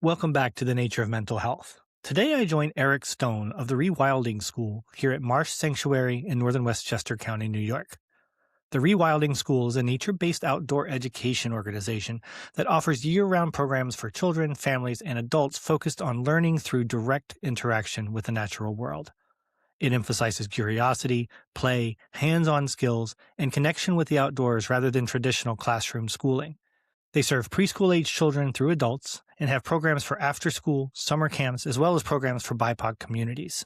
Welcome back to the Nature of Mental Health. Today I join Eric Stone of the Rewilding School here at Marsh Sanctuary in northern Westchester County, New York. The Rewilding School is a nature-based outdoor education organization that offers year-round programs for children, families, and adults focused on learning through direct interaction with the natural world. It emphasizes curiosity, play, hands-on skills, and connection with the outdoors rather than traditional classroom schooling. They serve preschool-age children through adults and have programs for after-school, summer camps, as well as programs for BIPOC communities.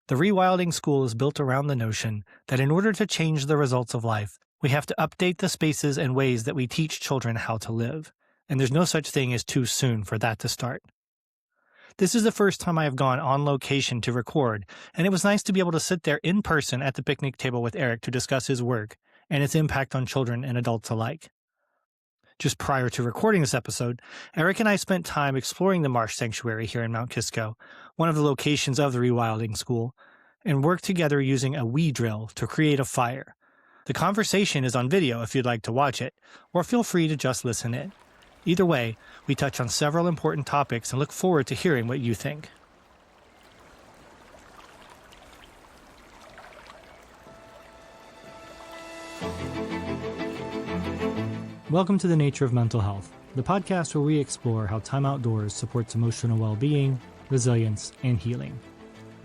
The Rewilding School is built around the notion that in order to change the results of life, we have to update the spaces and ways that we teach children how to live. And there's no such thing as too soon for that to start. This is the first time I have gone on location to record, and it was nice to be able to sit there in person at the picnic table with Eric to discuss his work and its impact on children and adults alike. Just prior to recording this episode, Eric and I spent time exploring the Marsh Sanctuary here in Mount Kisco, one of the locations of the Rewilding School, and worked together using a weed drill to create a fire. The conversation is on video if you'd like to watch it, or feel free to just listen in. Either way, we touch on several important topics and look forward to hearing what you think. Welcome to the Nature of Mental Health, the podcast where we explore how time outdoors supports emotional well-being, resilience, and healing.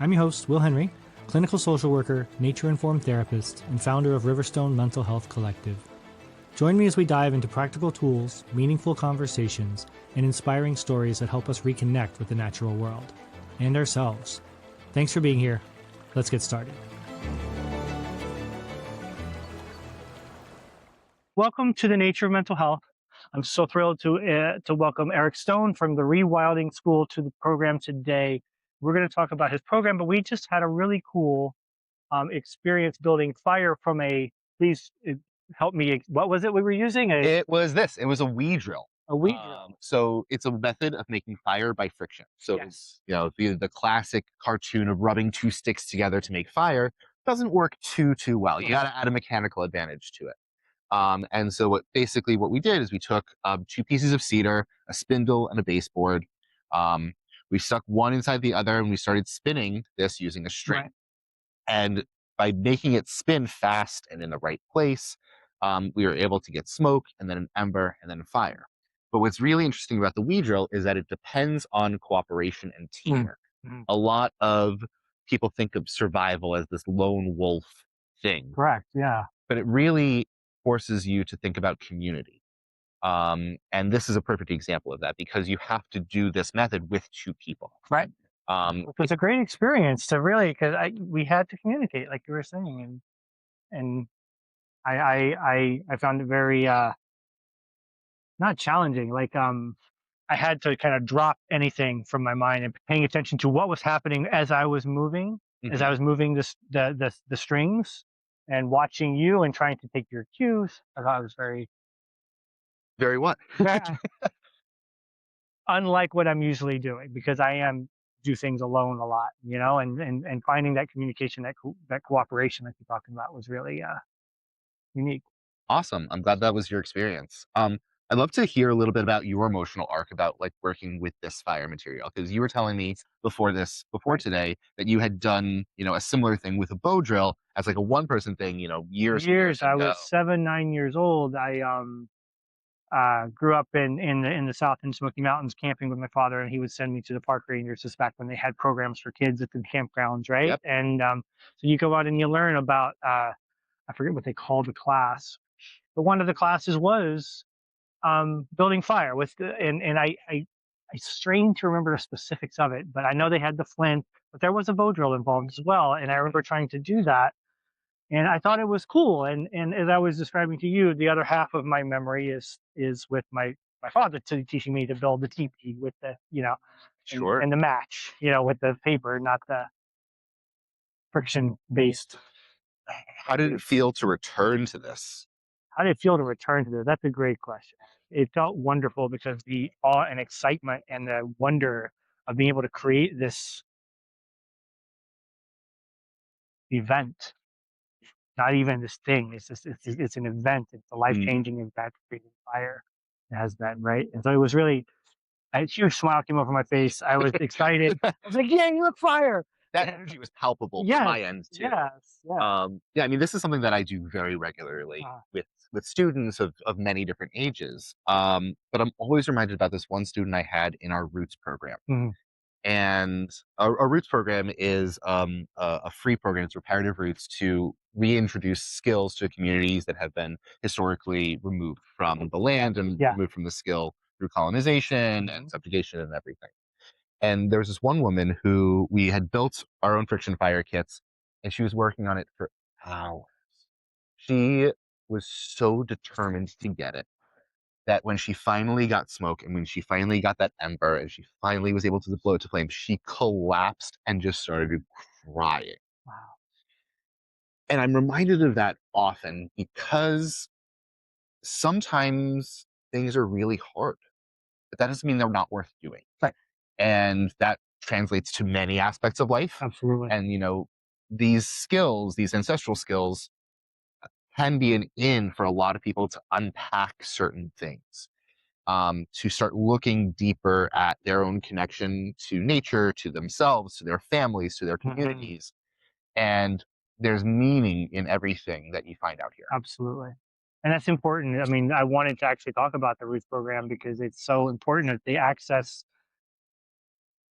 I'm your host, Will Henry, clinical social worker, nature-informed therapist, and founder of Riverstone Mental Health Collective. Join me as we dive into practical tools, meaningful conversations, and inspiring stories that help us reconnect with the natural world and ourselves. Thanks for being here. Let's get started. Welcome to the Nature of Mental Health. I'm so thrilled to welcome Eric Stone from the Rewilding School to the program today. We're going to talk about his program, but we just had a really cool experience building fire from please help me. What was it we were using? It was a weed drill. A weed drill. So it's a method of making fire by friction. So, Yes. the classic cartoon of rubbing two sticks together to make fire doesn't work too well. You got to add a mechanical advantage to it. And so what we did is we took 2 pieces of cedar, a spindle, and a baseboard. We stuck one inside the other, and we started spinning this using a string. Right. And by making it spin fast and in the right place, we were able to get smoke, and then an ember, and then fire. But what's really interesting about the weed drill is that it depends on cooperation and teamwork. Mm-hmm. A lot of people think of survival as this lone wolf thing. Correct. Yeah. But it really forces you to think about community. And this is a perfect example of that because you have to do this method with 2 people. Right. It was a great experience to really, because we had to communicate, like you were saying, and I found it very not challenging. Like I had to kind of drop anything from my mind and paying attention to what was happening as I was moving, as I was moving the strings and watching you and trying to take your cues. I thought it was very what? unlike what I'm usually doing, because I do things alone a lot, and finding that communication, that cooperation that you're talking about was really unique. Awesome. I'm glad that was your experience. I'd love to hear a little bit about your emotional arc about like working with this fire material, because you were telling me before today that you had done, a similar thing with a bow drill as like a one-person thing, years I ago. was 9 years old. I grew up in the South in Smoky Mountains camping with my father, and he would send me to the park rangers just back when they had programs for kids at the campgrounds, right? Yep. And so you go out and you learn about I forget what they called the class, but one of the classes was building fire and I strain to remember the specifics of it, but I know they had the flint, but there was a bow drill involved as well, and I remember trying to do that. And I thought it was cool. And as I was describing to you, the other half of my memory is with my father teaching me to build the teepee with the, Sure. and the match, with the paper, not the friction based. How did it feel to return to this? How did it feel to return to this? That's a great question. It felt wonderful because the awe and excitement and the wonder of being able to create this event. Not even this thing. It's just it's an event. It's a life-changing event. Creating fire has been, right. And so it was really A huge smile came over my face. I was excited. I was like, "Yeah, you look fire!" That energy was palpable from Yes, my end too. yes, yeah. Yeah, I mean, this is something that I do very regularly Uh, with students of many different ages. But I'm always reminded about this one student I had in our Roots program. mhm. And a Roots program is a free program. It's reparative roots to reintroduce skills to communities that have been historically removed from the land and Yeah. removed from the skill through colonization and subjugation and everything. And there was this one woman who we had built our own friction fire kits, and she was working on it for hours. She was so determined to get it that when she finally got smoke and when she finally got that ember and she finally was able to blow it to flame, she collapsed and just started crying. Wow. And I'm reminded of that often because sometimes things are really hard, but that doesn't mean they're not worth doing. Right. And that translates to many aspects of life. Absolutely. And, these skills, these ancestral skills, can be an in for a lot of people to unpack certain things, to start looking deeper at their own connection to nature, to themselves, to their families, to their Mhm. communities. And there's meaning in everything that you find out here. Absolutely. And that's important. I mean, I wanted to actually talk about the Roots program because it's so important that they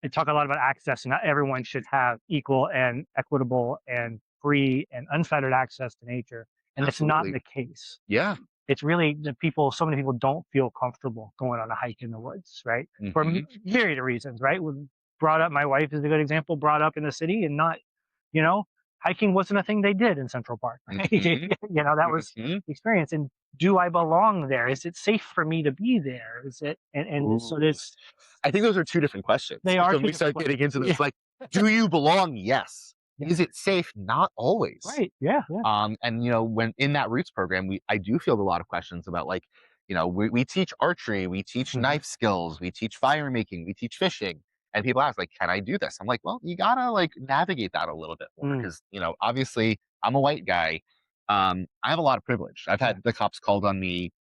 talk a lot about access, and not everyone should have equal and equitable and free and unfettered access to nature. And that's not Absolutely. the case. Yeah. It's really the people, so many people don't feel comfortable going on a hike in the woods, right? For Hmm. myriad of reasons, right? Brought up, my wife is a good example, brought up in the city and not, you know, hiking wasn't a thing they did in Central Park, right? Hmm. That was Hmm. the experience. And do I belong there? Is it safe for me to be there? Is it, and so Ooh. this, I think those are two different questions. they are When two we different start questions. getting into this, Yeah. like, do you belong? Yes. Yeah. Is it safe? Not always. Right. Yeah. Yeah. And when in that Roots program, I do field a lot of questions about, like, we teach archery, we teach Mhm. knife skills, we teach fire making, we teach fishing, and people ask, like, can I do this? I'm like, well, you gotta like navigate that a little bit more Mm. because obviously I'm a white guy. I have a lot of privilege. I've Yeah. had the cops called on me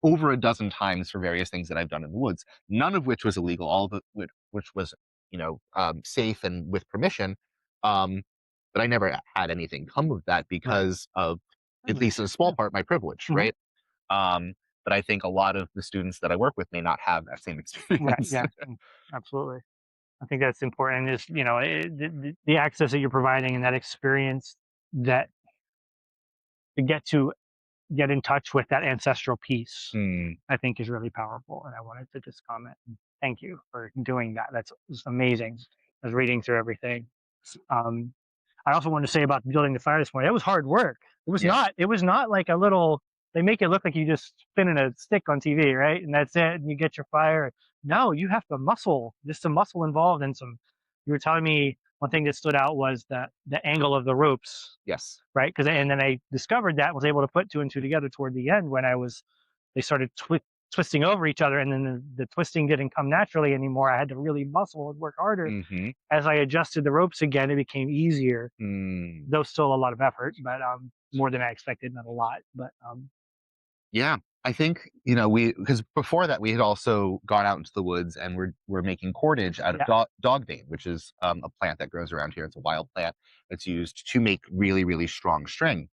over a dozen times for various things that I've done in the woods, none of which was illegal, all of it which was, safe and with permission. Um, but I never had anything come of that Right. because of, at least Privilege. in a small Yeah. part, my privilege, Mhm. right? But I think a lot of the students that I work with may not have that same Right. experience. Yeah. Absolutely. I think that's important. Is the access that you're providing and that experience that to get in touch with that ancestral piece, Mm, I think is really powerful. And I wanted to just comment. And thank you for doing that. That's just amazing. I was reading through everything. Um, I also wanted to say about building the fire this morning. It was hard work. It was yeah. not. It was not like a little. They make it look like you just spinning a stick on TV, right? And that's it. And you get your fire. No, you have to muscle. There's some muscle involved, and some. You were telling me one thing that stood out was the angle of the ropes, Yes. right? Because and then I discovered that, was able to put two and two together toward the end when they started twisting over each other, and then the twisting didn't come naturally anymore. I had to really muscle and work harder. Hmm. As I adjusted the ropes again, it became easier, Mm. though still a lot of effort, but more than I expected, not a lot. But Yeah, I think, we because before that we had also gone out into the woods and we're making cordage out of yeah, dogbane, which is a plant that grows around here. It's a wild plant that's used to make really, really strong string.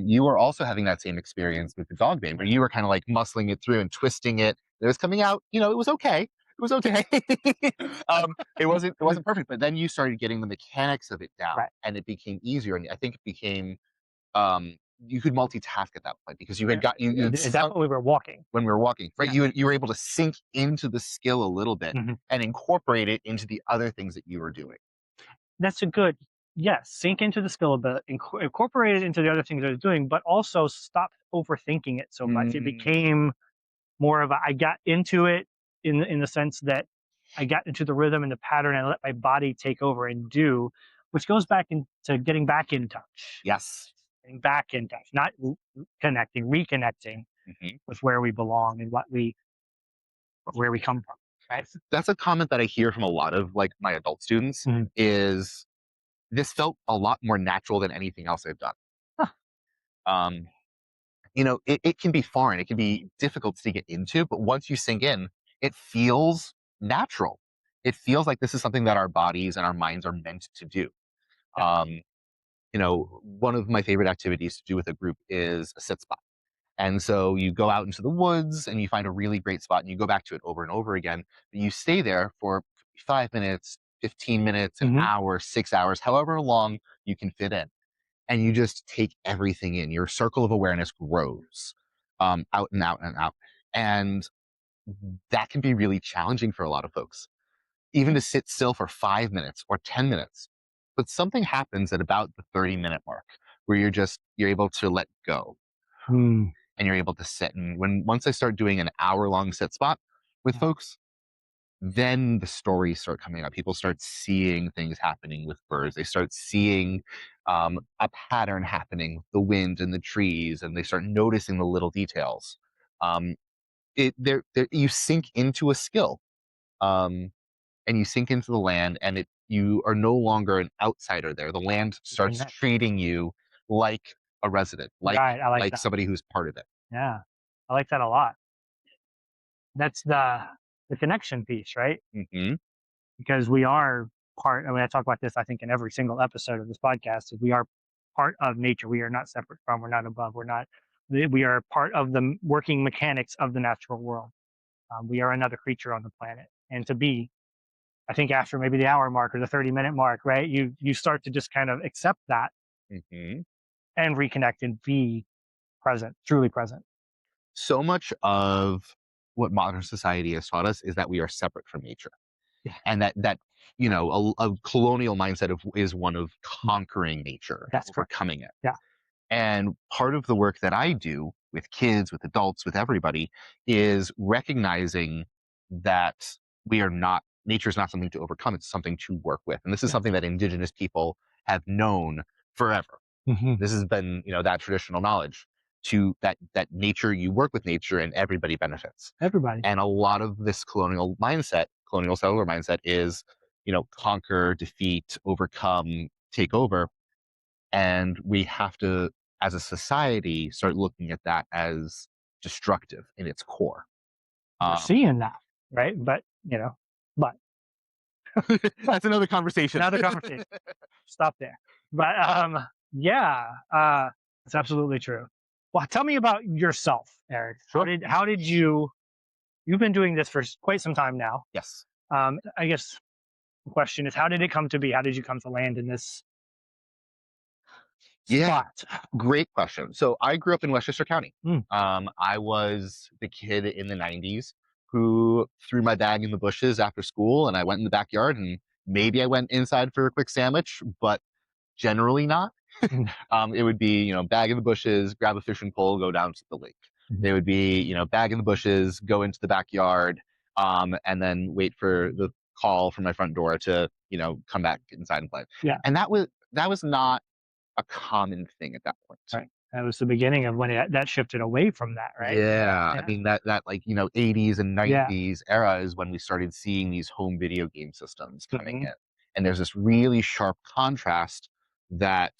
You were also having that same experience with the dogbane, where you were kind of like muscling it through and twisting it. It was coming out. It was okay. It was okay. It wasn't perfect, but then you started getting the mechanics of it down, right. and it became easier. And I think it became you could multitask at that point because you had Yeah. got you had Is that sunk what we were walking? when we were walking, right? Yeah. You were able to sink into the skill a little bit Hmm. and incorporate it into the other things that you were doing. That's a good, yes, sink into the skill a bit, incorporate it into the other things I was doing, but also stop overthinking it so much. It Mm, became more of a, I got into it in the sense that I got into the rhythm and the pattern and let my body take over and do, which goes back into getting back in touch, yes. getting back in touch, not connecting, reconnecting Mhm. with where we belong and where we come from. Right. That's a comment that I hear from a lot of like my adult students Mhm. is this felt a lot more natural than anything else I've done. Huh. Um, it can be foreign, it can be difficult to get into, but once you sink in, it feels natural. It feels like this is something that our bodies and our minds are meant to do. Yeah. Um, one of my favorite activities to do with a group is a sit spot. And so you go out into the woods and you find a really great spot and you go back to it over and over again. But you stay there for 5 minutes, 15 minutes, an Hmm. hour, 6 hours, however long you can fit in. And you just take everything in. Your circle of awareness grows out and out and out. And that can be really challenging for a lot of folks, even to sit still for 5 minutes or 10 minutes. But something happens at about the 30-minute mark where you're able to let go Mm. and you're able to sit. And once I start doing an hour-long sit spot with Yeah. folks, then the stories start coming up. People start seeing things happening with birds. They start seeing a pattern happening with the wind and the trees, and they start noticing the little details. Um, you sink into a skill, um, and you sink into the land, and you are no longer an outsider there. The land starts Connect. treating you like a resident, Right. I like like that. somebody who's part of it. Yeah. I like that a lot. That's the connection piece, right? Hmm. Because we are part. I mean, I talk about this, I think, in every single episode of this podcast. Is we are part of nature. We are not separate from. We're not above. We're not. We are part of the working mechanics of the natural world. We are another creature on the planet, and to be, I think, after maybe the hour mark or the 30-minute mark, right? You start to just kind of accept that Hmm. and reconnect and be present, truly present. So much of what modern society has taught us is that we are separate from nature, Yeah, and that a colonial mindset is one of conquering nature, that's correct. overcoming it. Yeah. And part of the work that I do with kids, with adults, with everybody is recognizing that nature is not something to overcome, it's something to work with. And this is Yes. something that indigenous people have known forever. Hmm. This has been, that traditional knowledge to that nature, you work with nature and everybody benefits. Everybody. And a lot of this colonial settler mindset is, conquer, defeat, overcome, take over. And we have to, as a society, start looking at that as destructive in its core. We're Um, seeing that, right? But that's another conversation. another conversation. Stop there. But yeah, it's absolutely true. Well, tell me about yourself, Eric. How Sure. did you've been doing this for quite some time now? Yes. I guess the question is, how did it come to be? How did you come to land in this Yeah. spot? Great question. So I grew up in Westchester County. Mm. I was the kid in the 90s who threw my bag in the bushes after school, and I went in the backyard, and maybe I went inside for a quick sandwich, but generally not. Mm. It would be, bag in the bushes, grab a fishing pole, go down to the lake. Mhm. They would be, bag in the bushes, go into the backyard, and then wait for the call from my front door to, come back inside and play. Yeah, And that was not a common thing at that point. right. That was the beginning of when that shifted away from that, right? Yeah, I Yeah, mean that like 80s and yeah. 90s era is when we started seeing these home video game systems coming Hmm. in, and there's this really sharp contrast that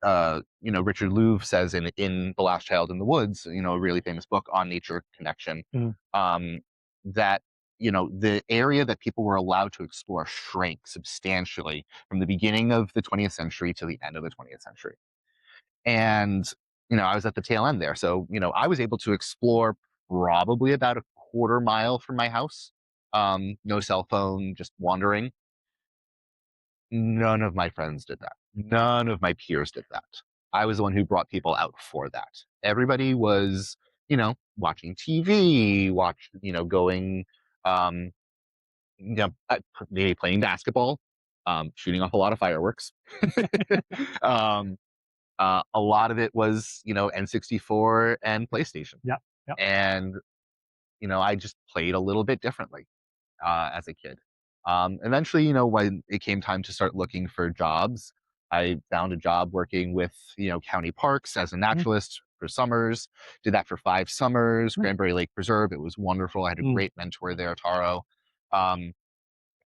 Richard Louv says in The Last Child in the Woods, a really famous book on nature connection, Mm. um, that the area that people were allowed to explore shrank substantially from the beginning of the 20th century to the end of the 20th century. And, I was at the tail end there. So, I was able to explore probably about a quarter mile from my house. No cell phone, just wandering. None of my friends did that. None of my peers did that. I was the one who brought people out for that. Everybody was, watching TV, going, um, maybe playing basketball, shooting off a lot of fireworks. um, a lot of it was, N64 and PlayStation. Yep. Yep. And, I just played a little bit differently as a kid. Eventually, when it came time to start looking for jobs, I found a job working with, county parks as a Mm. naturalist for summers. Did that for 5 summers, Mm. Cranberry Lake Preserve. It was wonderful. I had a Mm. great mentor there, Taro. Um,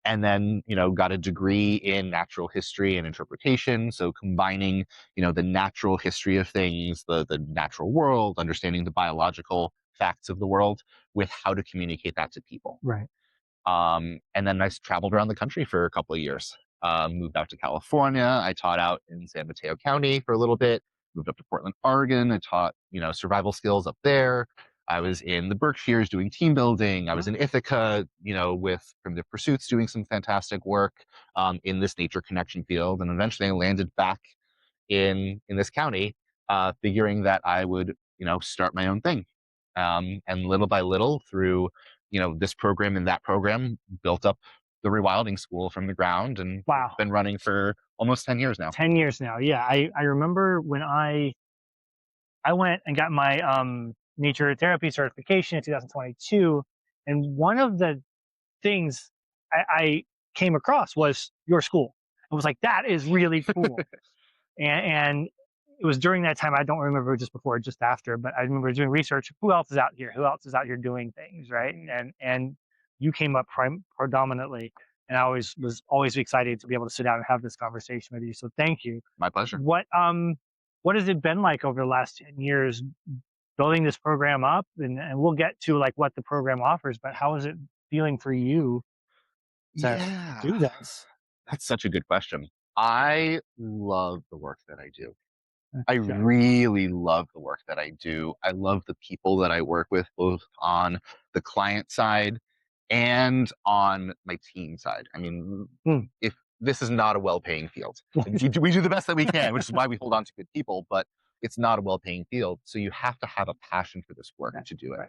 and then got a degree in natural history and interpretation, so combining the natural history of things, the natural world, understanding the biological facts of the world with how to communicate that to people. Right. And then I traveled around the country for a couple of years. Moved out to California. I taught out in San Mateo County for a little bit. Moved up to Portland, Oregon. I taught, survival skills up there. I was in the Berkshires doing team building. I was in Ithaca, with Primitive Pursuits doing some fantastic work in this nature connection field. And eventually I landed back in this county, figuring that I would, start my own thing. And little by little, through this program and that program, built up the Rewilding School from the ground, and Wow. been running for almost 10 years now. 10 years now. Yeah. I remember when I went and got my nature therapy certification in 2022, and one of the things I came across was your school. I was like, that is really cool. And it was during that time. I don't remember just before or just after, but I remember doing research. Who else is out here? Who else is out here doing things, right? And you came up predominantly, and I was always excited to be able to sit down and have this conversation with you. So thank you. My pleasure. What has it been like over the last 10 years building this program up? And we'll get to like what the program offers, but how is it feeling for you to Yeah, do this? that's such a good question. I love the work that I do. I Good. really love the work that I do. I love the people that I work with, both on the client side and on my team side. I mean, Hmm. if this is not a well-paying field, we do the best that we can, which is why we hold on to good people, but it's not a well-paying field. So you have to have a passion for this work to do it. Right.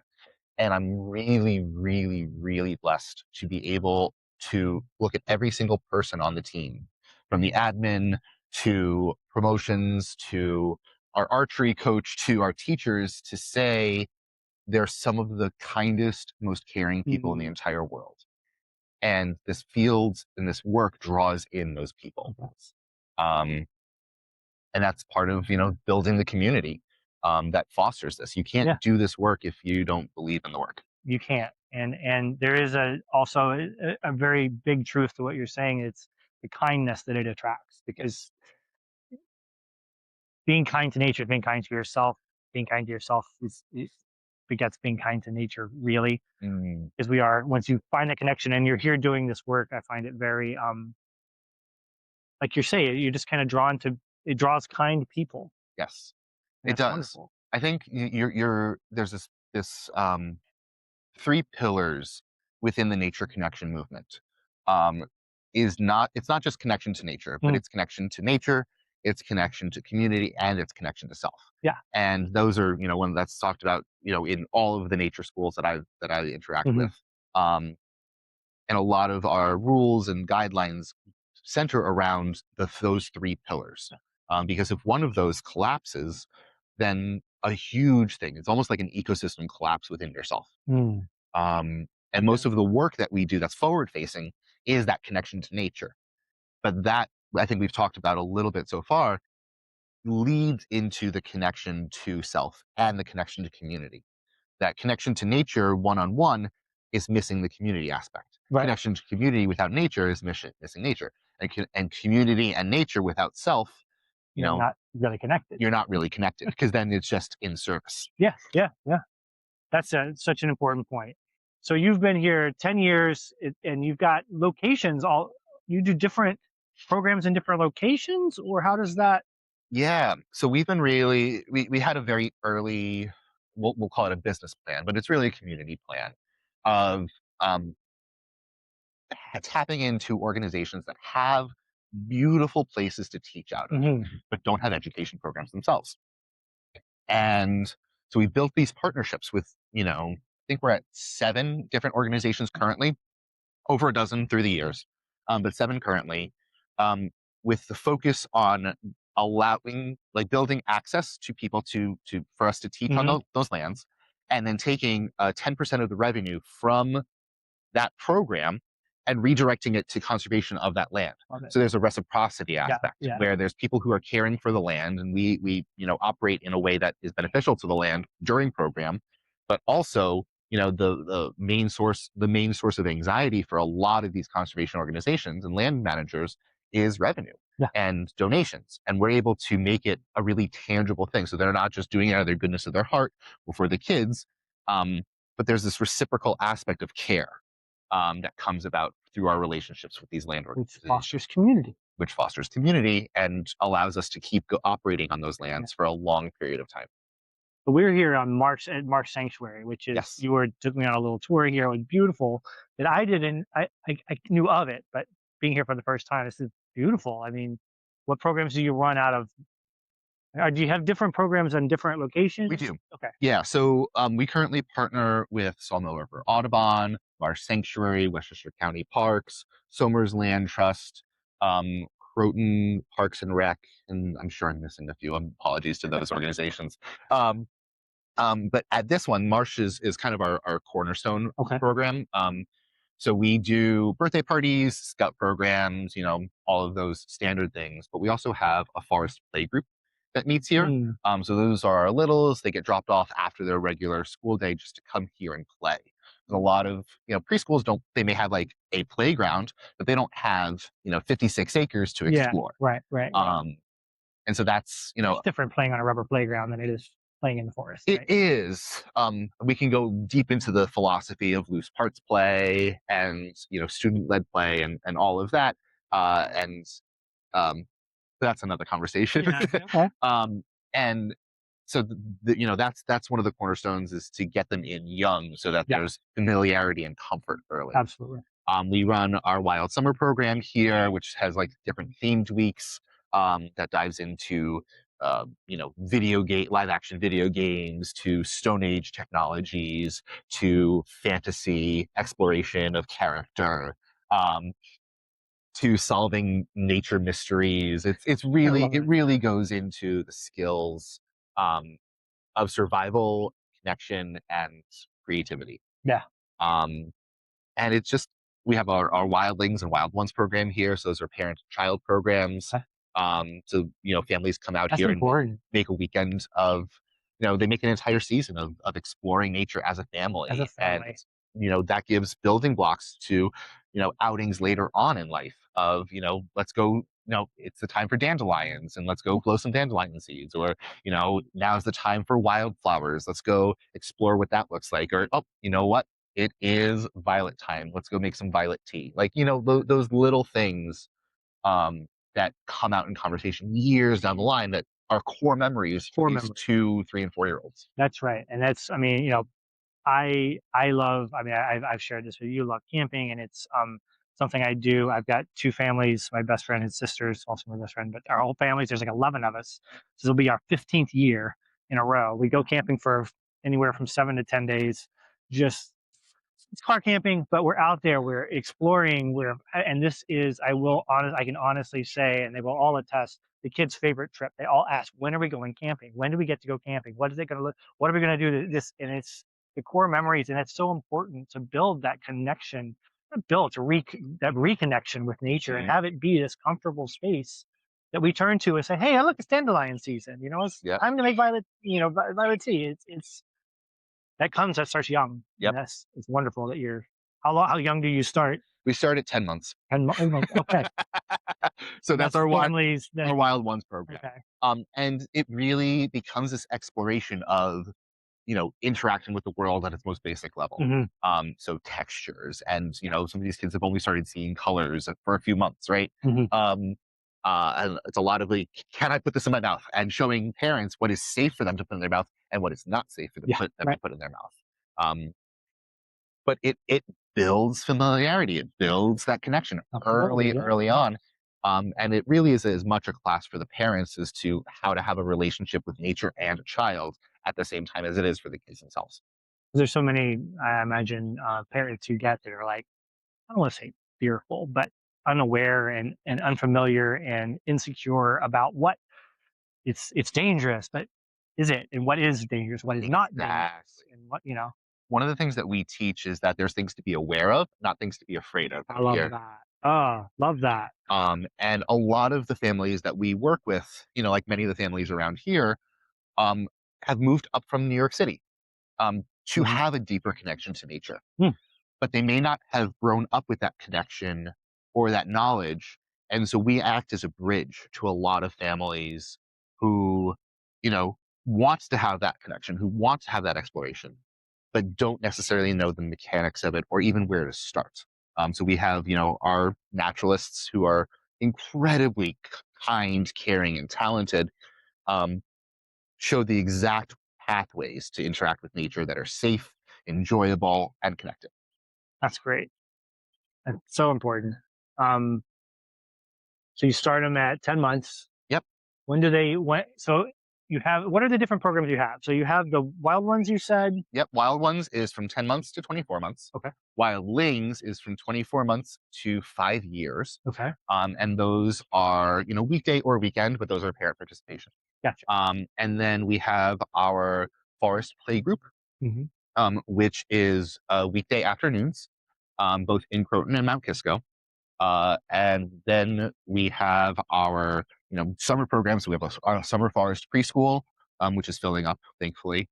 And I'm really, really, really blessed to be able to look at every single person on the team, from the admin to promotions to our archery coach to our teachers, to say they're some of the kindest, most caring people in the entire world. And this field and this work draws in those people. Um, and that's part of, building the community that fosters this. You can't do this work if you don't believe in the work. You can't. And there is also a very big truth to what you're saying. It's the kindness that it attracts, because being kind to nature, being kind to yourself, being kind to yourself is begets being kind to nature, really. Because we are, once you find that connection and you're here doing this work, I find it very like you're saying, you're just kind of drawn to, it draws kind people. Yes, And it that's does. wonderful. I think there's this three pillars within the nature connection movement. It's not just connection to nature, but it's connection to nature, it's connection to community, and it's connection to self. Yeah. And those are, one that's talked about, in all of the nature schools that I interact with. And a lot of our rules and guidelines center around those three pillars. Because if one of those collapses, then a huge thing, it's almost like an ecosystem collapse within yourself. And most of the work that we do that's forward facing is that connection to nature. But that, I think we've talked about a little bit so far, leads into the connection to self and the connection to community. That connection to nature one-on-one is missing the community aspect. Right. Connection to community without nature is missing nature. And community and nature without self, You're not really connected. you're not really connected, because then it's just in service. Yeah. That's such an important point. So you've been here 10 years, and you've got locations. You do different programs in different locations, or how does that? Yeah. So we've been we had a very early, we'll call it a business plan, but it's really a community plan of tapping into organizations that have beautiful places to teach out of, but don't have education programs themselves. And so we built these partnerships with, I think we're at 7 different organizations currently, over a dozen through the years, but 7 currently, with the focus on building access to people for us to teach on those lands, and then taking 10% of the revenue from that program and redirecting it to conservation of that land. So there's a reciprocity aspect where there's people who are caring for the land, and we operate in a way that is beneficial to the land during program, but also, the main source of anxiety for a lot of these conservation organizations and land managers is revenue and donations. And we're able to make it a really tangible thing. So they're not just doing it out of their goodness of their heart or for the kids. Um, but there's this reciprocal aspect of care that comes about through our relationships with these land which organizations, fosters community. which fosters community and allows us to keep operating on those Yeah. lands for a long period of time. But we're here on Marsh at Marsh Sanctuary, which is Yes, you were took me on a little tour here. It was beautiful. That I didn't I knew of it, but being here for the first time, this is beautiful. I mean, what programs do you run out of? Do you have different programs on different we locations? do. Okay. Yeah, so we currently partner with Sawmill River Audubon, Marsh Sanctuary, Westchester County Parks, Somers Land Trust, um, Croton Parks and Rec, and I'm sure I'm missing a few. Apologies to those organizations. Um, but at this one, Marsh is kind of our cornerstone Okay. program. So we do birthday parties, scout programs, all of those standard things. But we also have a forest play group that meets here. Mm, So those are our littles. They get dropped off after their regular school day just to come here and play. There's a lot of preschools don't. They may have like a playground, but they don't have 56 acres to yeah. explore. Right. And so that's It's different playing on a rubber playground than it is playing in the forest, it right? is. We can go deep into the philosophy of loose parts play and student led play and all of that. And um, that's another conversation. Yeah. Okay. And so that's one of the cornerstones is to get them in young so that Yeah. there's familiarity and comfort early. Absolutely. We run our Wild Summer program here, which has like different themed weeks that dives into live action video games, to Stone Age technologies, to fantasy exploration of character, um, to solving nature mysteries. I love It it. really goes into the skills um, of survival, connection, and creativity. Yeah. Um, and it's just, we have our wildlings and wild ones program here. So those are parent child programs. Okay. So, families come out That's here and important make a weekend of, they make an entire season of exploring nature as a as a family. And, family. that gives building blocks to, outings later on in life of, let's go, it's the time for dandelions and let's go blow some dandelion seeds. Or, now's the time for wildflowers. Let's go explore what that looks like. Or, oh, you know what? It is violet time. Let's go make some violet tea. Like, those little things that come out in conversation years down the line that are core memories for Core these memory. 2, 3, and 4 year olds. That's right. And that's, I mean, I love, I mean, I've shared this with you, love camping, and it's something I do. I've got two families, my best friend and sisters, also my best friend, but our whole families, there's like 11 of us. So it'll be our 15th year in a row. We go camping for anywhere from 7 to 10 days, just it's car camping, but we're out there, we're exploring, and this is, I can honestly say, and they will all attest, the kids' favorite trip. They all ask, when are we going camping? When do we get to go camping? What is it going to look? What are we going to do to this? And it's the core memories, and it's so important to build that connection, not build to that reconnection with nature, and Mhm. have it be this comfortable space that we turn to and say, hey, look, it's dandelion season. It's Yep. time to make violet tea. It's that starts young, and Yep. it's wonderful that you're. How young do you start? We start at 10 months. 10 months. Okay, So and that's that's the families our that. Wild Ones program. Okay. And it really becomes this exploration of, interacting with the world at its most basic level. Hmm. So textures and, some of these kids have only started seeing colors for a few months, right? Hmm. Um, and it's a lot of like, can I put this in my mouth? And showing parents what is safe for them to put in their mouth and what is not safe for them, Yeah. to Right. put in their mouth. But it builds familiarity. It builds that connection Absolutely. Yeah. early on. And it really is as much a class for the parents as to how to have a relationship with nature and a child at the same time as it is for the kids themselves. There's so many. I imagine parents who get that are like, I don't want to say fearful, but unaware and unfamiliar and insecure about what it's dangerous, but is it? And what is dangerous? What is not dangerous? Exactly. And what. One of the things that we teach is that there's things to be aware of, not things to be afraid of I out love here. that. Oh, love that. And a lot of the families that we work with, like many of the families around here, um, have moved up from New York City to Mhm. have a deeper connection to nature. Hmm. But they may not have grown up with that connection or that knowledge. And so we act as a bridge to a lot of families who, you know, wants to have that connection, who want to have that exploration. but don't necessarily know the mechanics of it or even where to start. So we have, our naturalists who are incredibly kind, caring, and talented, um, show the exact pathways to interact with nature that are safe, enjoyable, and connected. That's great. That's so important. Um, so you start them at 10 months. Yep. So you have, what are the different programs you have? So you have the wild ones you said. Yep. Wild ones is from 10 months to 24 months. Okay. Wildlings is from 24 months to 5 years. Okay. And those are, weekday or weekend, but those are parent participation. Gotcha. And then we have our forest play group, Hmm. which is weekday afternoons, both in Croton and Mount Kisco. And then we have our, summer programs. So we have our summer forest preschool, which is filling up, thankfully.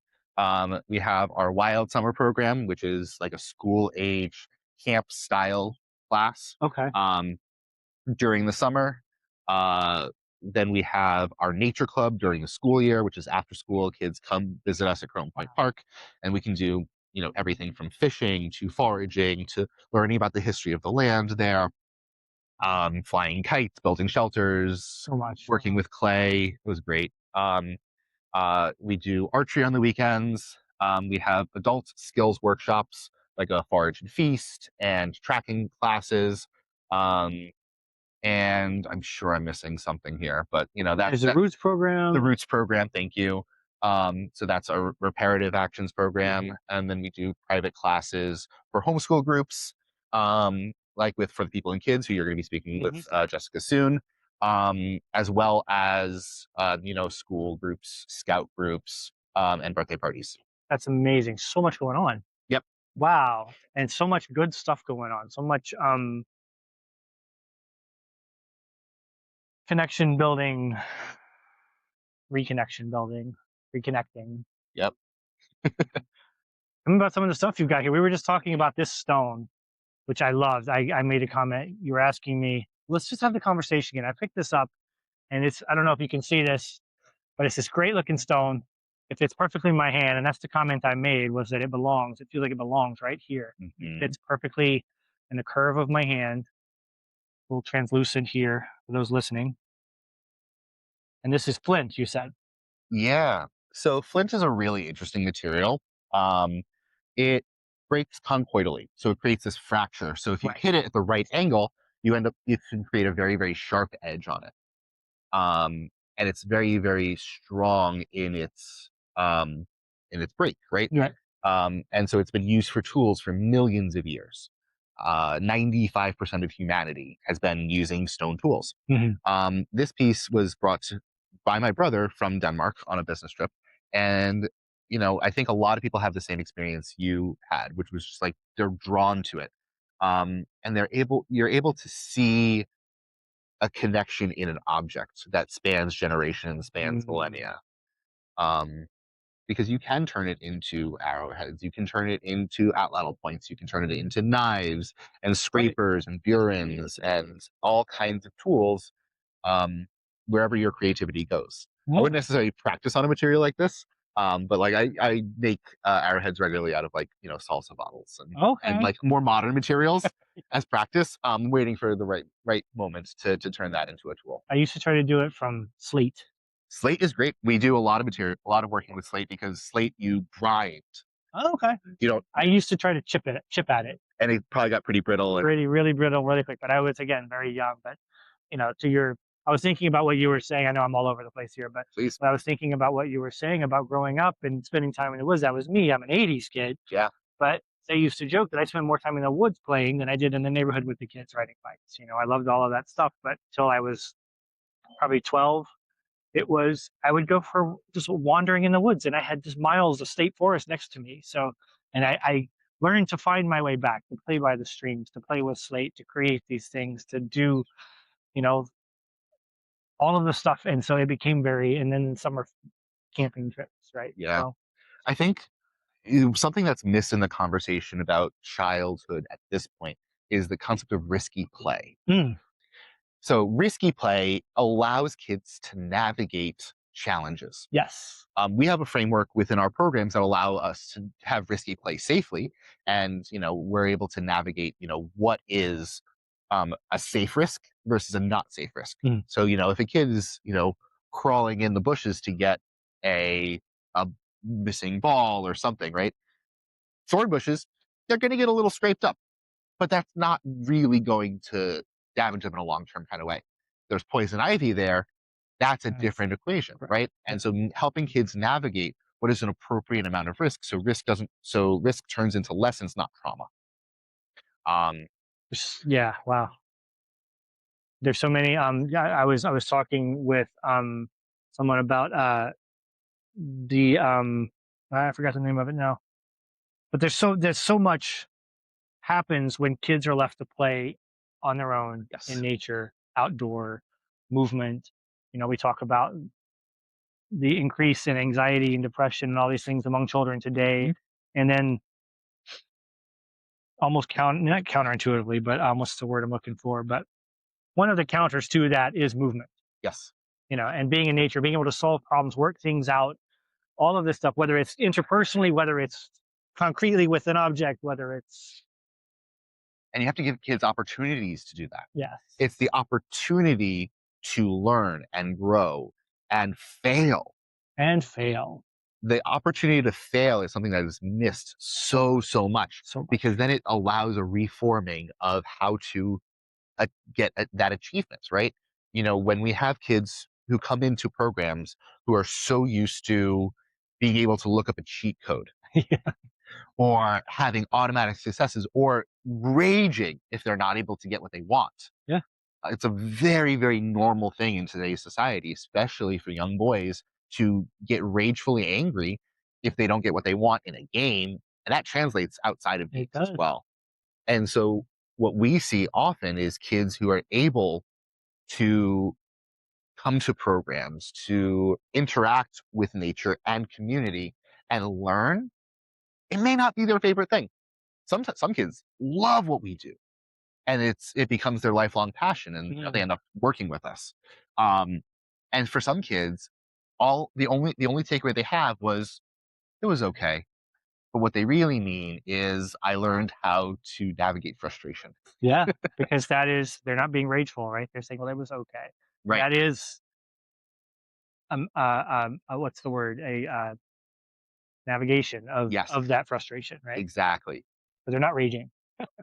We have our wild summer program, which is like a school age camp style class. Okay. During the summer. Then we have our nature club during the school year, which is after school. Kids come visit us at Croton Point Park, and we can do, everything from fishing to foraging to learning about the history of the land there. Flying kites, building shelters, So much. working with clay. It was great. We do archery on the weekends. We have adult skills workshops like a forage and feast and tracking classes. And I'm sure I'm missing something here, but There's a roots program. the roots program. Thank you. So that's our reparative actions program, and then we do private classes for homeschool groups, like for the people and kids who you're going to be speaking with Jessica soon, as well as school groups, scout groups, and birthday parties. That's amazing. So much going on. Yep. Wow. And so much good stuff going on. So much connection building, reconnection building, reconnecting. Yep. Tell me about some of the stuff you've got here. We were just talking about this stone, which I loved. I made a comment. You were asking me, let's just have the conversation again. I picked this up and I don't know if you can see this, but it's this great looking stone. It fits perfectly in my hand. And that's the comment I made, was that it feels like it belongs right here. It fits perfectly in the curve of my hand. A little translucent here for those listening. And this is flint, you said. Yeah. So flint is a really interesting material. It breaks conchoidally, so it creates this fracture. So if you hit it at the right angle, you can create a very, very sharp edge on it. And it's very, very strong in its break, right? Right. And so it's been used for tools for millions of years. 95% of humanity has been using stone tools. This piece was brought by my brother from Denmark on a business trip. And, I think a lot of people have the same experience you had, which was just like they're drawn to it. And you're able to see a connection in an object that spans generations, spans millennia. Because you can turn it into arrowheads, you can turn it into atlatl points, you can turn it into knives and scrapers and burins and all kinds of tools, wherever your creativity goes. I wouldn't necessarily practice on a material like this, but like I make arrowheads regularly out of salsa bottles and like more modern materials as practice. Waiting for the right moment to turn that into a tool. I used to try to do it from slate. Slate is great. We do a lot of working with slate because slate you grind. Oh, okay. I used to try to chip at it. And it probably got pretty brittle. Really brittle, really quick. But I was, again, very young. But, I was thinking about what you were saying. I know I'm all over the place here, but Please. I was thinking about what you were saying about growing up and spending time in the woods. That was me. I'm an 80s kid. Yeah. But they used to joke that I spent more time in the woods playing than I did in the neighborhood with the kids riding bikes. I loved all of that stuff. But until I was probably 12, I would go for just wandering in the woods, and I had just miles of state forest next to me. So, and I learned to find my way back, to play by the streams, to play with slate, to create these things, to do, all of the stuff. And so it became and then summer camping trips, right? Yeah. So, I think something that's missed in the conversation about childhood at this point is the concept of risky play. So risky play allows kids to navigate challenges. Yes. We have a framework within our programs that allow us to have risky play safely, and we're able to navigate what is a safe risk versus a not safe risk. Mm. So if a kid is crawling in the bushes to get a missing ball or something, right? Thorn bushes, they're going to get a little scraped up, but that's not really going to damage them in a long term kind of way. There's poison ivy there, that's a Nice. different equation, Right. right? Yeah. And so helping kids navigate what is an appropriate amount of risk, so risk turns into lessons, not trauma. Um, Yeah. Wow. There's so many. Yeah, I was talking with someone about the I forgot the name of it now. But there's so much happens when kids are left to play on their own in yes, nature, outdoor movement. We talk about the increase in anxiety and depression and all these things among children today. Mhm. And then not counterintuitively, but what's the word I'm looking for? But one of the counters to that is movement, yes, and being in nature, being able to solve problems, work things out, all of this stuff, whether it's interpersonally, whether it's concretely with an object, whether it's, and you have to give kids opportunities to do that. yes, It's the opportunity to learn and grow and fail. and fail The opportunity to fail is something that is missed so much, so much. because then it allows a reforming of how to get that achievements, right? When we have kids who come into programs who are so used to being able to look up a cheat code Yeah. or having automatic successes or raging if they're not able to get what they want. Yeah. It's a very, very normal thing in today's society, especially for young boys, to get ragefully angry if they don't get what they want in a game. And that translates outside of games It as does. well. And so what we see often is kids who are able to come to programs, to interact with nature and community and learn. It may not be their favorite thing. Some kids love what we do, and it becomes their lifelong passion, and they Mhm. end up working with us. Um, and for some kids, all the only takeaway they have was it was okay. But what they really mean is I learned how to navigate frustration. Yeah, because they're not being rageful, right? They're saying, well, it was okay. Right. That is, what's the word? A navigation Yes. of that frustration, right? Exactly. But they're not raging.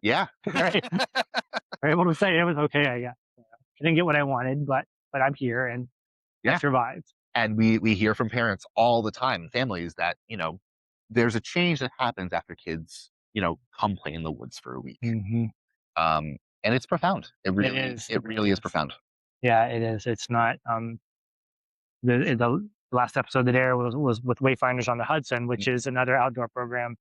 Yeah. Right? They're able to say it was okay. I didn't get what I wanted, but I'm here and I Yeah. survived. And we hear from parents all the time, families, that there's a change that happens after kids come play in the woods for a week. Hmm. And it's profound. It It really is. it It really really is is. profound. Yeah, it is. It's not. The last episode that aired was with Wayfinders on the Hudson, which is another outdoor program,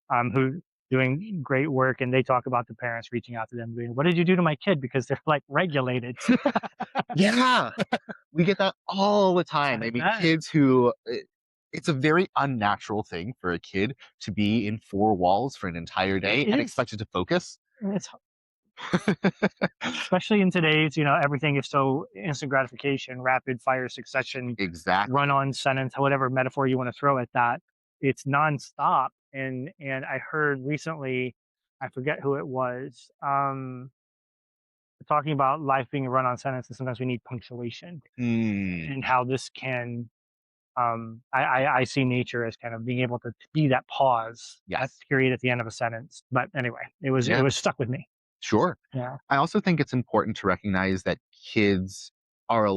who doing great work, and they talk about the parents reaching out to them, being, "What did you do to my kid?" Because they're like regulated. Yeah. We get that all the time. I I mean, bet. kids who it's a very unnatural thing for a kid to be in four walls for an entire day It and is. expected to focus. It's especially in today's, everything is so instant gratification, rapid fire succession, Exactly. run on sentence, whatever metaphor you want to throw at that. It's nonstop. And I heard recently, I forget who it was, talking about life being a run on sentence, and sometimes we need punctuation, Hmm. and how this can, I see nature as kind of being able to be that pause, that Yes. period at the end of a sentence. But anyway, it Yeah. was stuck with me. Sure. Yeah. I also think it's important to recognize that kids are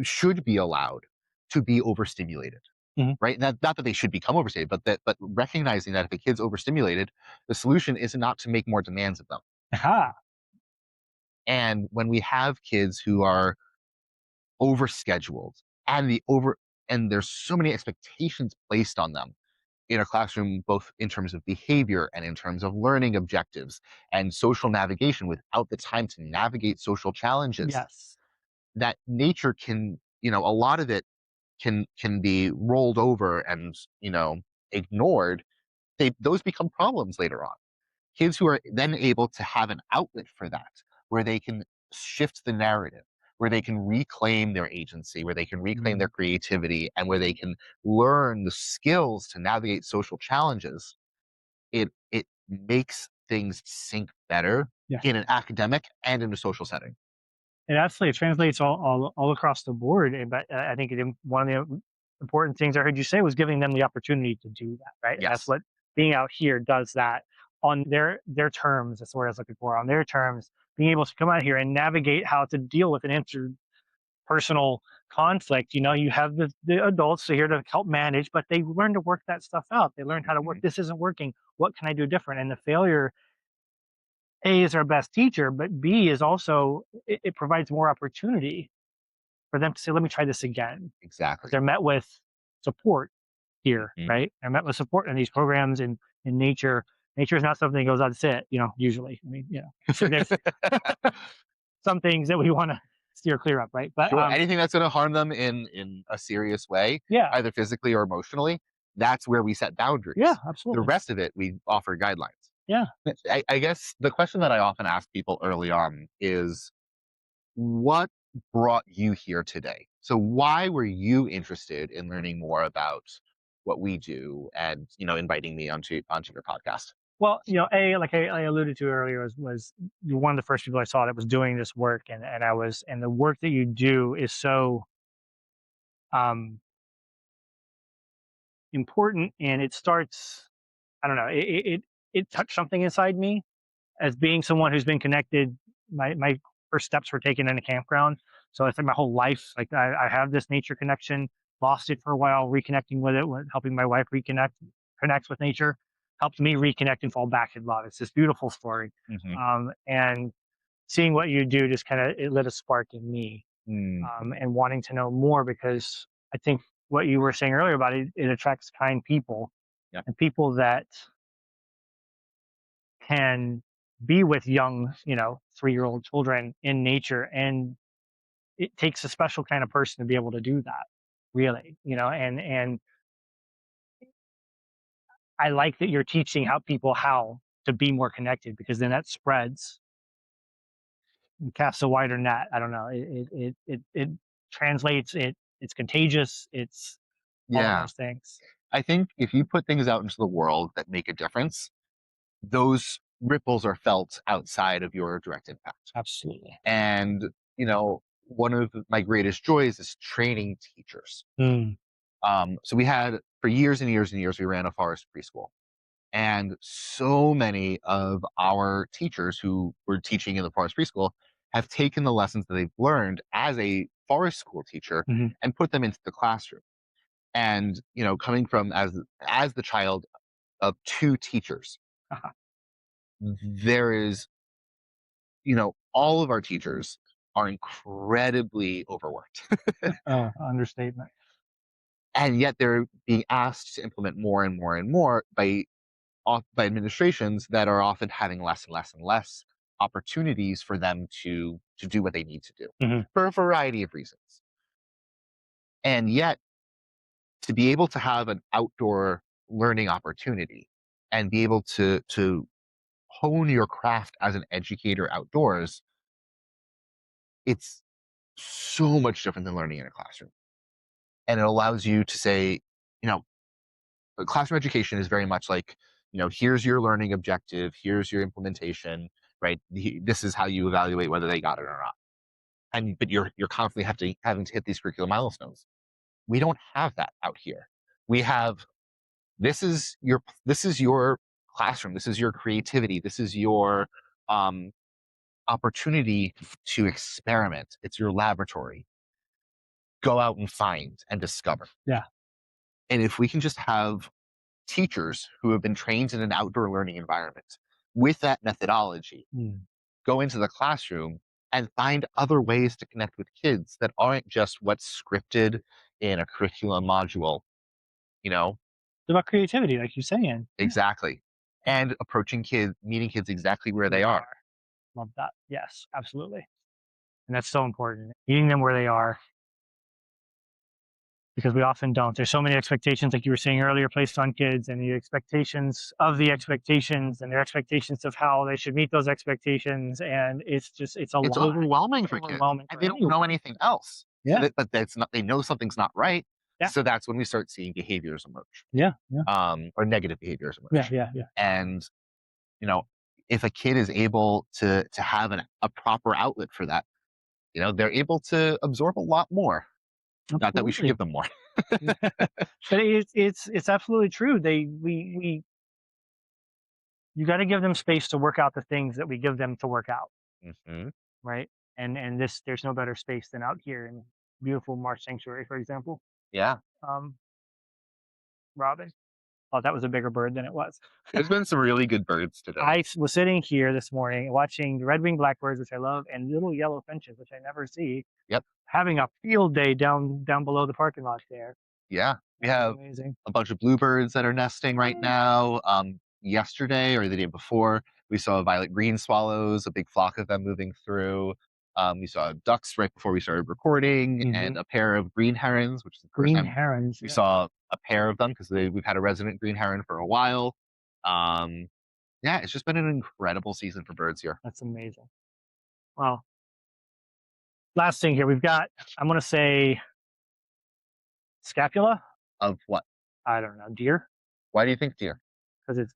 should be allowed to be overstimulated, Mhm. right? Not that they should become overstimulated, but recognizing that if a kid's overstimulated, the solution is not to make more demands of them. Aha. And when we have kids who are overscheduled and and there's so many expectations placed on them in a classroom, both in terms of behavior and in terms of learning objectives and social navigation without the time to navigate social challenges, Yes. that nature can, a lot of it can be rolled over and, ignored. Those become problems later on. Kids who are then able to have an outlet for that, where they can shift the narrative, where they can reclaim their agency, where they can reclaim their Mm. creativity, and where they can learn the skills to navigate social challenges, it makes things sink better Yeah. in an academic and in a social setting. It absolutely translates all across the board. But I think one of the important things I heard you say was giving them the opportunity to do that, right? And that's Yes. what being out here does, that on their terms. That's what I was looking for, on their terms. Being able to come out here and navigate how to deal with an interpersonal conflict. You have the adults here to help manage, but they learn to work that stuff out. They learn how to work. Mhm. This isn't working. What can I do different? And the failure, A, is our best teacher, but B is also, it provides more opportunity for them to say, "Let me try this again." Exactly. They're met with support here, Mhm. right? They're met with support in these programs in nature. Nature is not something that goes, "That's it," usually. I mean, there's some things that we want to steer clear of, right? But Sure, anything that's gonna harm them in a serious way, yeah, either physically or emotionally, that's where we set yeah, boundaries. The absolutely. rest of it, we offer guidelines. Yeah. I guess the question that I often ask people early on is, what brought you here today? So why were you interested in learning more about what we do and, inviting me onto your podcast? Well, like I alluded to earlier, was you're one of the first people I saw that was doing this work, and the work that you do is so um important, and it starts. I don't know. It touched something inside me as being someone who's been connected. My first steps were taken in a campground, so I think my whole life, like I have this nature connection. Lost it for a while, reconnecting with it, helping my wife connects with nature, helped me reconnect and fall back in love. It's this beautiful story, Hmm. and seeing what you do just kind of, it lit a spark in me, Mm, and wanting to know more, because I think what you were saying earlier about it, it attracts kind people, yeah. and people that can be with young, 3-year-old children in nature. And it takes a special kind of person to be able to do that, really, and I like that you're teaching how to be more connected, because then that spreads and casts a wider net. I don't know. It translates. It's contagious. It's all of Yeah. those things. I think if you put things out into the world that make a difference, those ripples are felt outside of your direct impact. Absolutely. And, one of my greatest joys is training teachers. Mm. So we had, for years and years and years, we ran a forest preschool. And so many of our teachers who were teaching in the forest preschool have taken the lessons that they've learned as a forest school teacher Hmm. and put them into the classroom. And, coming from as the child of two teachers, Uh-huh. there is, all of our teachers are incredibly overworked. Understatement. And yet they're being asked to implement more and more and more by administrations that are often having less and less and less opportunities for them to do what they need to do Hmm. for a variety of reasons. And yet, to be able to have an outdoor learning opportunity and be able to hone your craft as an educator outdoors, it's so much different than learning in a classroom. And it allows you to say, you know, classroom education is very much like, here's your learning objective, here's your implementation, right? This is how you evaluate whether they got it or not. And but you're constantly having to hit these curricular milestones. We don't have that out here. We have, this is your classroom, this is your creativity, this is your um opportunity to experiment. It's your laboratory. Go out and find and discover. Yeah. And if we can just have teachers who have been trained in an outdoor learning environment with that methodology Mm. go into the classroom and find other ways to connect with kids that aren't just what's scripted in a curriculum module, you know? It's about creativity, like you're saying. Yeah. Exactly. And approaching kids, meeting kids exactly where Where they they are. are. Love that. Yes, absolutely. And that's so important. Meeting them where they are. because we often don't. There's so many expectations, like you were saying earlier, placed on kids, and the expectations of the expectations, and their expectations of how they should meet those expectations, and it's a It's lot. overwhelming It's for kids, overwhelming and for they don't anyone. know anything else. Yeah, But that's not. They know something's not right, yeah, so that's when we start seeing behaviors emerge, yeah, yeah, or negative behaviors yeah, emerge. yeah, yeah. And you know, if a kid is able to have a proper outlet for that, they're able to absorb a lot more. Not that we should Absolutely. give them more. But it's absolutely true. We you got to give them space to work out the things that we give them to work out, Hmm. right? And this there's no better space than out here in beautiful Marsh Sanctuary, for example. Yeah, Um, Robin. Oh, that was a bigger bird than it was. there's been some really good birds today. Was sitting here this morning watching the red-winged blackbirds, which I love, and little yellow finches, which I never see, Yep. having a field day down below the parking lot there. Yeah, we That was have amazing. a bunch of bluebirds that are nesting right now. Yesterday or the day before, we saw violet green swallows, a big flock of them moving through. We saw ducks right before we started recording, and Hmm. a pair of green herons, which is the first Green time herons. we Yeah, saw a pair of them because we've had a resident green heron for a while. Um, yeah, it's just been an incredible season for birds here. that's amazing. Well, last thing here, we've got, I'm going to say scapula. Of what? I don't know, deer, Why do you think deer? because it's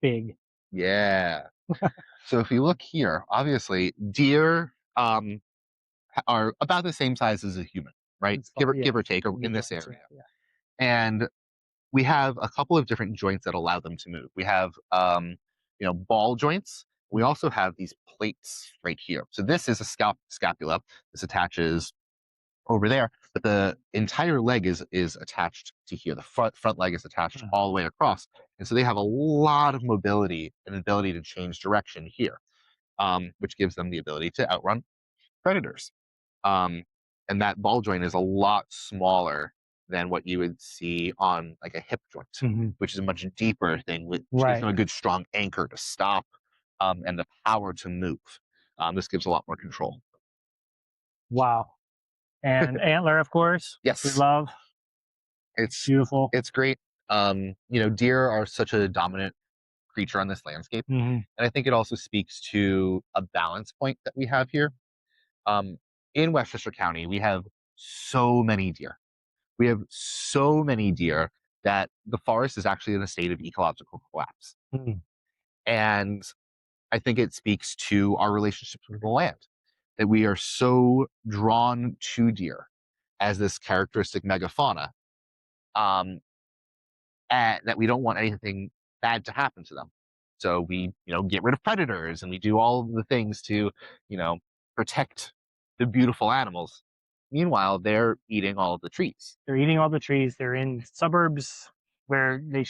big. Yeah. So if you look here, obviously deer are about the same size as a human, right? As far, Give yeah, or take the in this joints. area. Yeah, And we have a couple of different joints that allow them to move. We have, ball joints. We yeah. also have these plates right here. So this is a scapula. This attaches over there, but the entire leg is attached to here. The front leg is attached Uh, all the way across, and so they have a lot of mobility and ability to change direction here, which gives them the ability to outrun predators. Um, and that ball joint is a lot smaller than what you would see on like a hip joint, mhm. which is a much deeper thing, which gives Right. them a good strong anchor to stop, and the power to move. This gives a lot more control. Wow. And antler, of course, which we Yes, love. it's Beautiful. it's great. Deer are such a dominant creature on this landscape, Hmm. and I think it also speaks to a balance point that we have here. Um, in Westchester County, we have so many deer. We have so many deer that the forest is actually in a state of ecological collapse. Hmm. And I think it speaks to our relationships with the land, that we are so drawn to deer as this characteristic megafauna, um, and that we don't want anything bad to happen to them. So we, get rid of predators and we do all of the things to, you know, protect the beautiful animals. Meanwhile, they're eating all of the trees. They're eating all the trees. They're in suburbs where they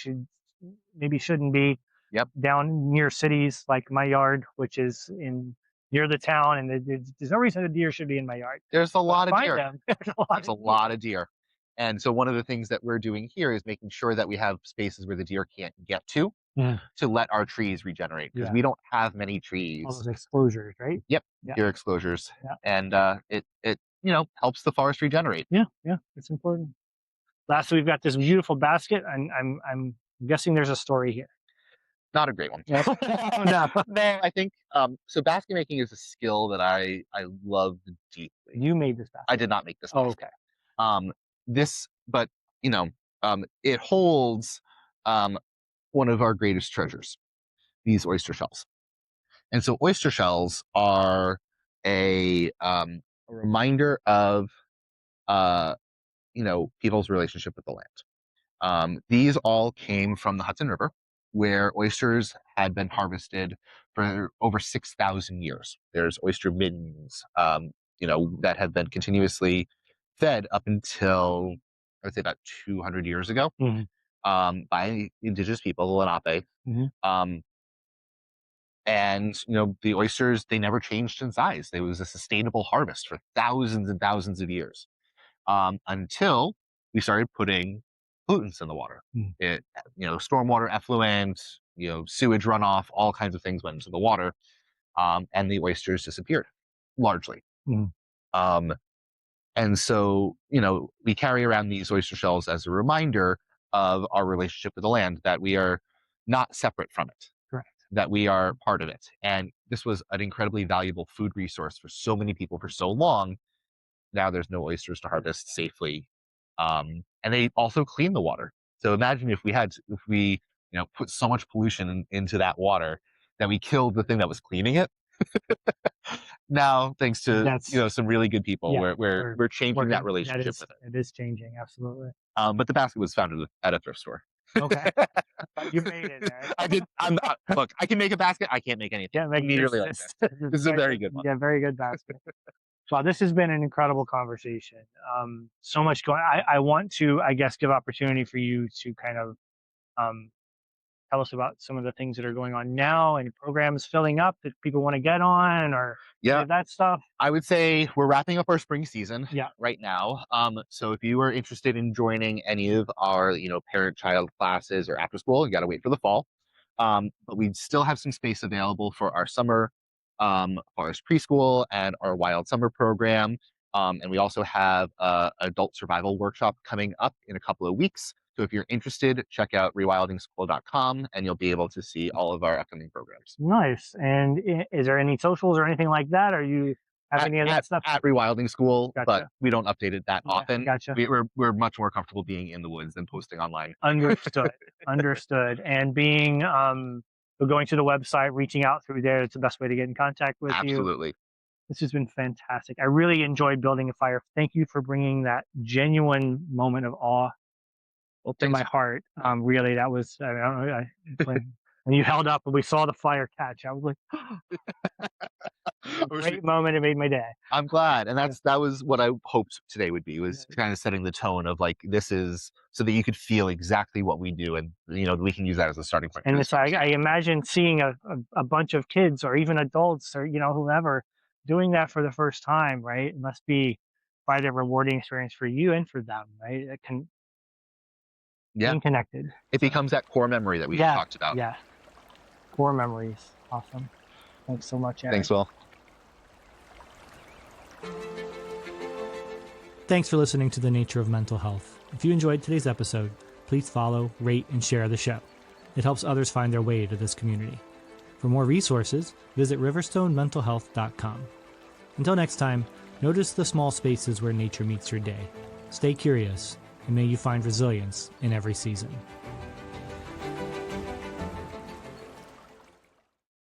maybe shouldn't be, Yep. down near cities like my yard, which is in near the town, and there's no reason a deer should be in my yard. There's a But lot I of find deer. them. There's a lot There's a of deer. lot of deer. And so one of the things that we're doing here is making sure that we have spaces where the deer can't get Mm, to let our trees regenerate because yeah, we don't have many all trees. those exposures, right? Yep, Yeah, deer exposures. yeah, And it helps the forest regenerate. yeah, yeah. It's important. Lastly, we've got this beautiful basket, and I'm guessing there's a story here. Not a great one. Yep. No, No, I think so basket making is a skill that I love deeply. you made this I basket. did not make this Oh, basket. okay. Um but you know, it holds one of our greatest treasures, these oyster shells. And so oyster shells are a reminder of uh, people's relationship with the land. These all came from the Hudson River, where oysters had been harvested for over 6,000 years. There's oyster middens, that have been continuously fed up until I would say about 200 years ago, Hmm. by indigenous people, the Lenape. Hmm. Um, and the oysters, they never changed in size. It was a sustainable harvest for thousands and thousands of years, until we started putting pollutants in the water. Mm. Stormwater effluent, sewage runoff, all kinds of things went into the water, and the oysters disappeared largely. Mm. Um, And so, we carry around these oyster shells as a reminder of our relationship with the land, that we are not separate from it, Correct. that we are part of it. And this was an incredibly valuable food resource for so many people for so long. Now there's no oysters to harvest safely. And they also clean the water. So imagine if we put so much pollution into that water that we killed the thing that was cleaning it. Now, thanks to some really good people, Yeah, we're changing that relationship with it. It is changing, absolutely. But the basket was found at a thrift store. Okay. You made it, Eric. I did. Look, I can make a basket. I can't make anything. Yeah, make Immediately like that. This is a very good one. Yeah, very good basket. Wow, this has been an incredible conversation. So much going. I want to, I guess, give opportunity for you to kind of tell us about some of the things that are going on now and programs filling up that people want to get on, or that stuff. I would say we're wrapping up our spring season Yeah. right now. So if you are interested in joining any of our, parent-child classes or after school, you got to wait for the fall. But we still have some space available for our summer forest preschool and our wild summer program. And we also have a adult survival workshop coming up in a couple of weeks. So if you're interested, check out rewilding.school.com and you'll be able to see all of our upcoming programs. Nice. And is there any socials or anything like that? Are you have any of that stuff? At Rewilding School, Gotcha. but we don't update it that often. Gotcha. We're much more comfortable being in the woods than posting online. Understood. Understood. And being going to the website, reaching out through there, it's the best way to get in contact with you. Absolutely. This has been fantastic. I really enjoyed building a fire. Thank you for bringing that genuine moment of awe to my heart. Really, that was, I don't know, when you held up and we saw the fire catch, I was like, a great moment. It made my day. I'm glad. And that was what I hoped today would be, was kind of setting the tone of like, this is so that you could feel exactly what we do. And, we can use that as a starting point. And it's I imagine seeing a bunch of kids or even adults or, whoever doing that for the first time, right? It must be quite a rewarding experience for you and for them, right? It can being connected. It becomes that core memory that we talked about. Yeah. Core memories. Awesome. Thanks so much, Eric. Thanks, Will. Thanks for listening to The Nature of Mental Health. If you enjoyed today's episode, please follow, rate, and share the show. It helps others find their way to this community. For more resources, visit riverstonementalhealth.com. Until next time, notice the small spaces where nature meets your day. Stay curious, and may you find resilience in every season.